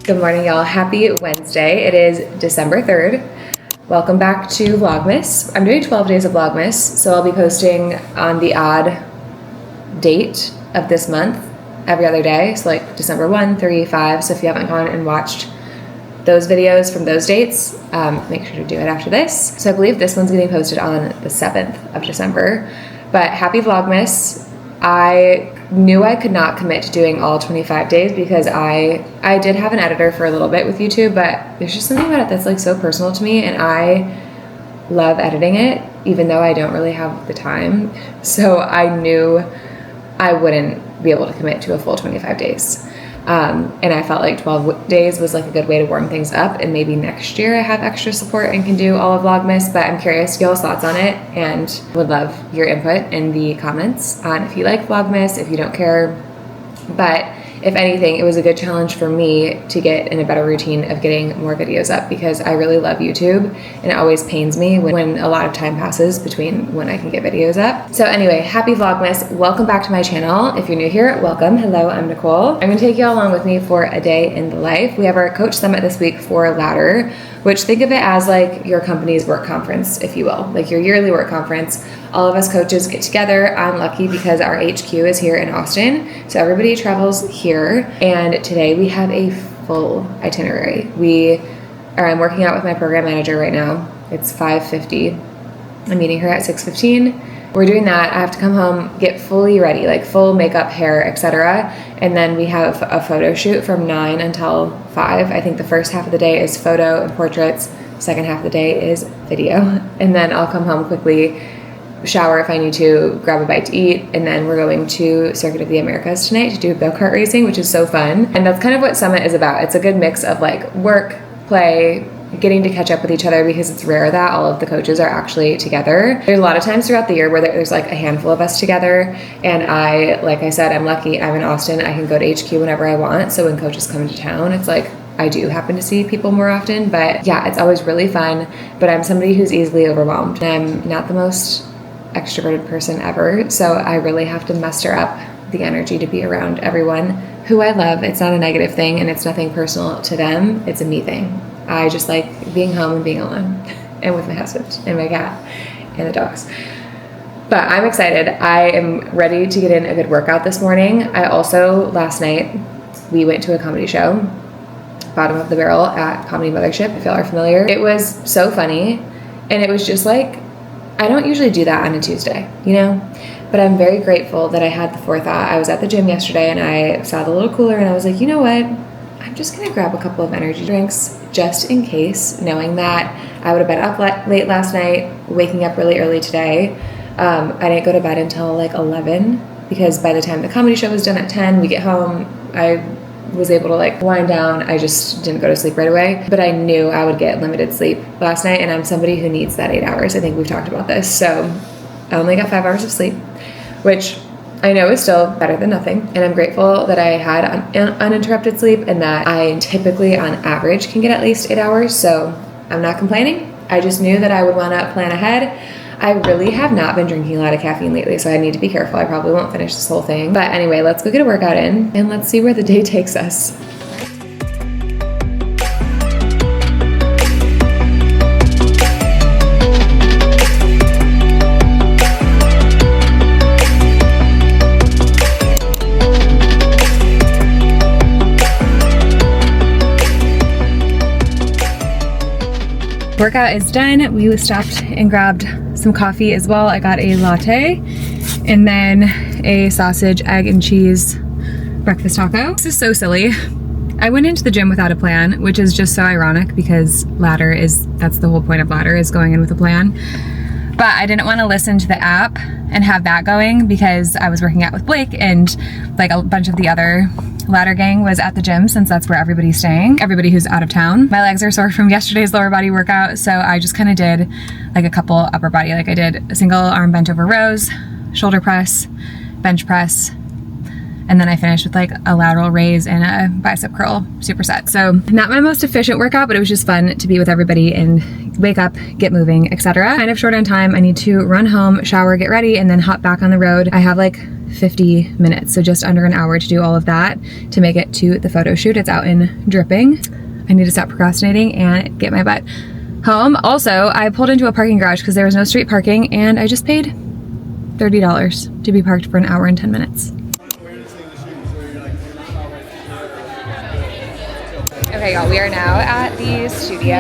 Good morning, y'all. Happy Wednesday. It is December 3rd. Welcome back to Vlogmas. I'm doing 12 days of Vlogmas, so I'll be posting on the odd date of this month every other day. So like December 1, 3, 5. So if you haven't gone and watched those videos from those dates, make sure to do it after this. So I believe this one's getting posted on the 7th of December. But happy Vlogmas. I knew I could not commit to doing all 25 days because I did have an editor for a little bit with YouTube, but there's just something about it that's like so personal to me, and I love editing it even though I don't really have the time. So I knew I wouldn't be able to commit to a full 25 days. And I felt like 12 days was like a good way to warm things up, and maybe next year I have extra support and can do all of Vlogmas, but I'm curious to get y'all's thoughts on it and would love your input in the comments on if you like Vlogmas, if you don't care. But if anything, it was a good challenge for me to get in a better routine of getting more videos up because I really love YouTube, and it always pains me when a lot of time passes between when I can get videos up. So anyway, happy Vlogmas. Welcome back to my channel. If you're new here, welcome. Hello, I'm Nicole. I'm gonna take you all along with me for a day in the life. We have our coach summit this week for Ladder, which think of it as like your company's work conference, if you will, like your yearly work conference. All of us coaches get together. I'm lucky because our HQ is here in Austin, so everybody travels here. And today we have a full itinerary. I'm working out with my program manager right now. It's 5:50. I'm meeting her at 6:15. We're doing that. I have to come home, get fully ready, like full makeup, hair, etc. And then we have a photo shoot from 9 until 5. I think the first half of the day is photo and portraits. Second half of the day is video. And then I'll come home quickly, shower if I need to, grab a bite to eat, and then we're going to Circuit of the Americas tonight to do go-kart racing, which is so fun. And that's kind of what Summit is about. It's a good mix of like work, play, getting to catch up with each other because it's rare that all of the coaches are actually together. There's a lot of times throughout the year where there's like a handful of us together, and like I said, I'm lucky. I'm in Austin. I can go to HQ whenever I want. So when coaches come to town, it's like I do happen to see people more often. But yeah, it's always really fun. But I'm somebody who's easily overwhelmed. I'm not the most extroverted person ever, so I really have to muster up the energy to be around everyone who I love. It's not a negative thing, and it's nothing personal to them. It's a me thing. I just like being home and being alone and with my husband and my cat and the dogs. But I'm excited. I am ready to get in a good workout this morning. I also, last night, we went to a comedy show, Bottom of the Barrel at Comedy Mothership, if y'all are familiar. It was so funny, and it was just like, I don't usually do that on a Tuesday, you know? But I'm very grateful that I had the forethought. I was at the gym yesterday and I saw the little cooler and I was like, you know what? I'm just gonna grab a couple of energy drinks just in case, knowing that I would have been up late last night, waking up really early today. I didn't go to bed until like 11 because by the time the comedy show was done at 10, we get home, I was able to like wind down. I just didn't go to sleep right away, but I knew I would get limited sleep last night, and I'm somebody who needs that 8 hours. I think we've talked about this. So I only got 5 hours of sleep, which I know is still better than nothing. And I'm grateful that I had uninterrupted sleep and that I typically on average can get at least 8 hours. So I'm not complaining. I just knew that I would want to plan ahead. I really have not been drinking a lot of caffeine lately, so I need to be careful. I probably won't finish this whole thing. But anyway, let's go get a workout in and let's see where the day takes us. Workout is done. We stopped and grabbed some coffee as well. I got a latte and then a sausage, egg, and cheese breakfast taco. This is so silly. I went into the gym without a plan, which is just so ironic because that's the whole point of Ladder, is going in with a plan. But I didn't want to listen to the app and have that going because I was working out with Blake and like a bunch of the other Ladder gang was at the gym since that's where everybody's staying, everybody who's out of town. My legs are sore from yesterday's lower body workout, so I just kind of did like a couple upper body, like I did a single arm bent over rows, shoulder press, bench press, and then I finished with like a lateral raise and a bicep curl superset. So not my most efficient workout, but it was just fun to be with everybody and wake up, get moving, etc. Kind of short on time. I need to run home, shower, get ready, and then hop back on the road. I have like 50 minutes. So just under an hour to do all of that to make it to the photo shoot. It's out in Dripping. I need to stop procrastinating and get my butt home. Also, I pulled into a parking garage because there was no street parking and I just paid $30 to be parked for an hour and 10 minutes. Okay, y'all, we are now at the studio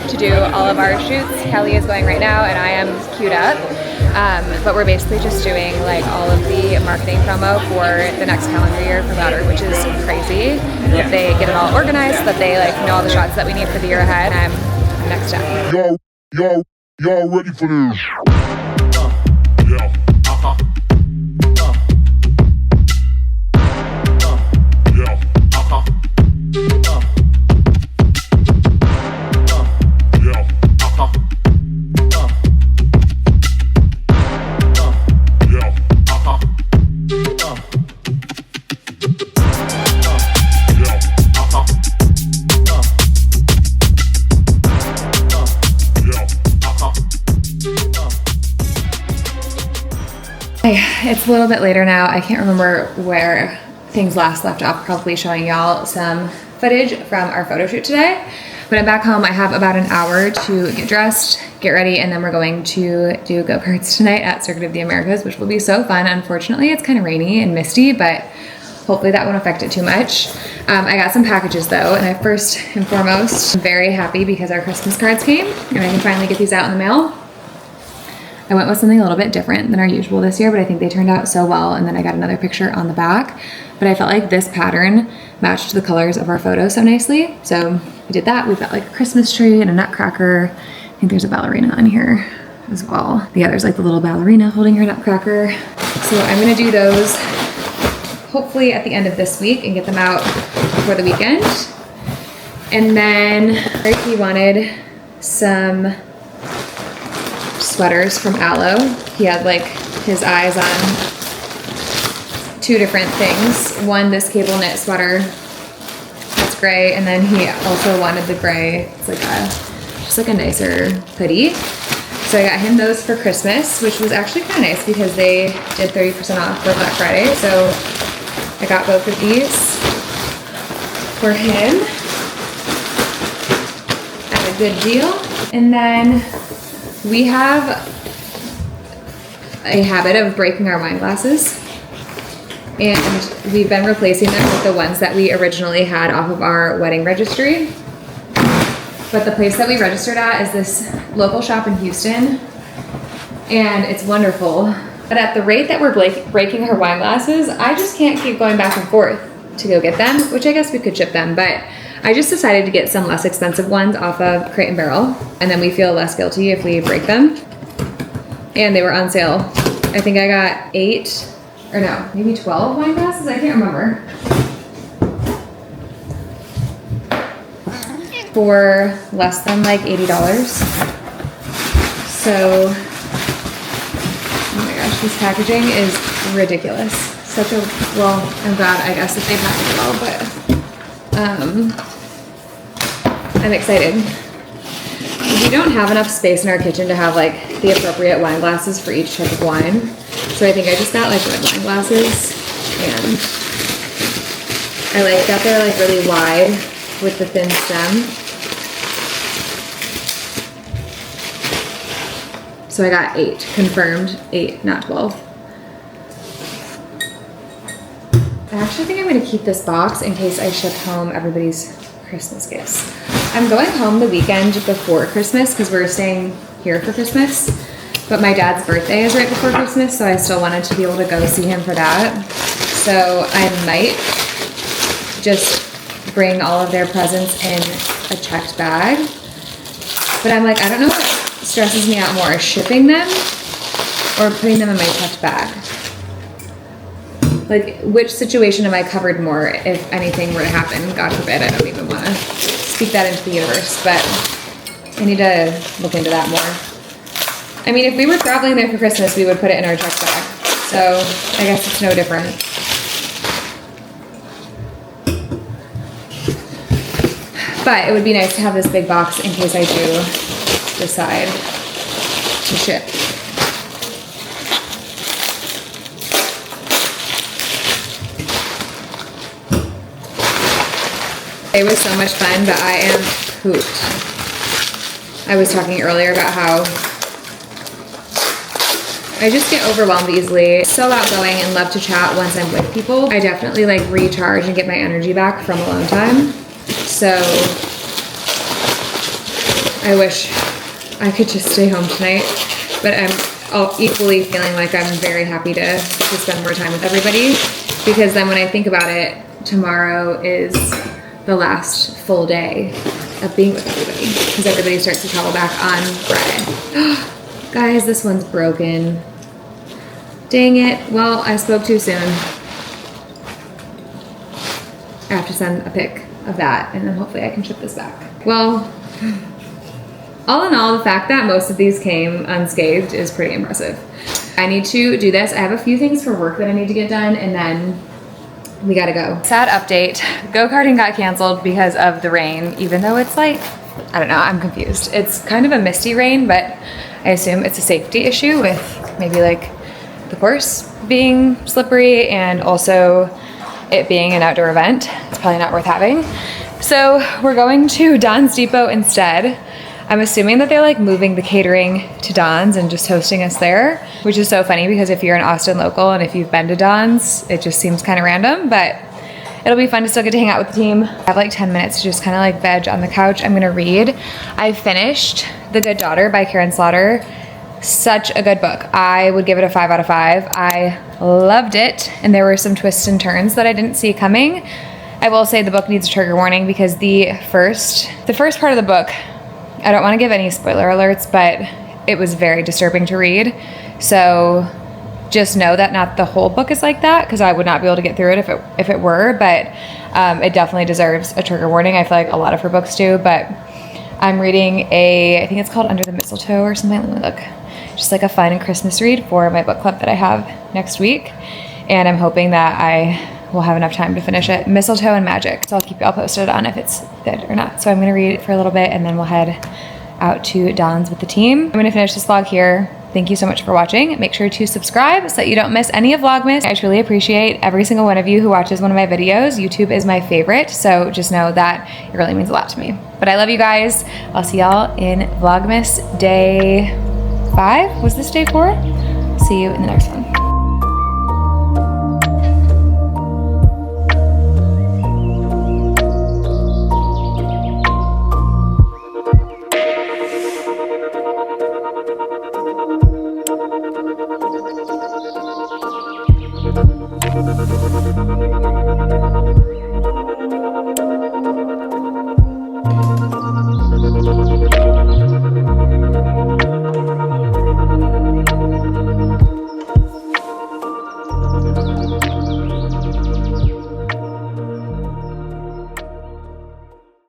to do all of our shoots. Kelly is going right now and I am queued up. But we're basically just doing like all of the marketing promo for the next calendar year for Louder, which is crazy. Yeah. They get it all organized so that they like know all the shots that we need for the year ahead. I'm next step. Y'all ready for this? It's a little bit later now. I can't remember where things last left off, probably showing y'all some footage from our photo shoot today. When I'm back home, I have about an hour to get dressed, get ready, and then we're going to do go-karts tonight at Circuit of the Americas, which will be so fun. Unfortunately, it's kind of rainy and misty, but hopefully that won't affect it too much. I got some packages though, and I first and foremost, I'm very happy because our Christmas cards came and I can finally get these out in the mail. I went with something a little bit different than our usual this year, but I think they turned out so well. And then I got another picture on the back, but I felt like this pattern matched the colors of our photo so nicely. So we did that. We've got like a Christmas tree and a nutcracker. I think there's a ballerina on here as well. Yeah, there's like the little ballerina holding her nutcracker. So I'm gonna do those hopefully at the end of this week and get them out for the weekend. And then he wanted some sweaters from Aloe. He had like his eyes on two different things. One, this cable knit sweater that's gray, and then he also wanted the gray. It's like just like a nicer hoodie. So I got him those for Christmas, which was actually kind of nice because they did 30% off for Black Friday. So I got both of these for him at a good deal. And then we have a habit of breaking our wine glasses, and we've been replacing them with the ones that we originally had off of our wedding registry. But the place that we registered at is this local shop in Houston, and it's wonderful. But at the rate that we're breaking our wine glasses, I just can't keep going back and forth to go get them, which I guess we could ship them, but I just decided to get some less expensive ones off of Crate and Barrel, and then we feel less guilty if we break them. And they were on sale. I think I got 8, or no, maybe 12 wine glasses, I can't remember. For less than like $80. So, oh my gosh, this packaging is ridiculous. Such a, well, I'm glad, I guess, that they packaged it well, but I'm excited. We don't have enough space in our kitchen to have like the appropriate wine glasses for each type of wine. So I think I just got like red wine glasses, and I like that they're like really wide with the thin stem. So I got 8, confirmed 8, not 12. I actually think I'm gonna keep this box in case I ship home everybody's Christmas gifts. I'm going home the weekend before Christmas because we're staying here for Christmas, but my dad's birthday is right before Christmas, so I still wanted to be able to go see him for that. So I might just bring all of their presents in a checked bag, but I'm like, I don't know what stresses me out more, shipping them or putting them in my checked bag. Like, which situation am I covered more if anything were to happen? God forbid, I don't even want to speak that into the universe, but I need to look into that more. I mean, if we were traveling there for Christmas, we would put it in our checked bag. So I guess it's no different. But it would be nice to have this big box in case I do decide to ship. It was so much fun, but I am pooped. I was talking earlier about how I just get overwhelmed easily. So outgoing and love to chat once I'm with people. I definitely like recharge and get my energy back from alone time. So I wish I could just stay home tonight, but I'm equally feeling like I'm very happy to spend more time with everybody, because then when I think about it, tomorrow is the last full day of being with everybody, because everybody starts to travel back on Friday. Guys, this one's broken. Dang it. Well, I spoke too soon. I have to send a pic of that, and then hopefully I can ship this back. Well, all in all, the fact that most of these came unscathed is pretty impressive. I need to do this. I have a few things for work that I need to get done, and then we gotta go. Sad update. Go-karting got canceled because of the rain, even though it's like, I don't know, I'm confused. It's kind of a misty rain, but I assume it's a safety issue with maybe like the course being slippery and also it being an outdoor event. It's probably not worth having. So we're going to Don's Depot instead. I'm assuming that they're like moving the catering to Don's and just hosting us there, which is so funny because if you're an Austin local and if you've been to Don's, it just seems kind of random, but it'll be fun to still get to hang out with the team. I have like 10 minutes to just kind of like veg on the couch. I'm gonna read. I finished The Good Daughter by Karen Slaughter. Such a good book. I would give it a 5 out of 5. I loved it, and there were some twists and turns that I didn't see coming. I will say the book needs a trigger warning because the first part of the book, I don't want to give any spoiler alerts, but it was very disturbing to read. So just know that not the whole book is like that, because I would not be able to get through it if it were, but it definitely deserves a trigger warning. I feel like a lot of her books do, but I'm reading I think it's called Under the Mistletoe or something. Let me look. Just like a fun Christmas read for my book club that I have next week. And I'm hoping that I will have enough time to finish it. Mistletoe and Magic. So I'll keep you all posted on if it's good or not. So I'm gonna read it for a little bit and then we'll head out to Don's with the team. I'm gonna finish this vlog here. Thank you so much for watching. Make sure to subscribe so that you don't miss any of Vlogmas. I truly appreciate every single one of you who watches one of my videos. YouTube is my favorite, so just know that it really means a lot to me. But I love you guys. I'll see y'all in Vlogmas day 5. Was this day 4? See you in the next one.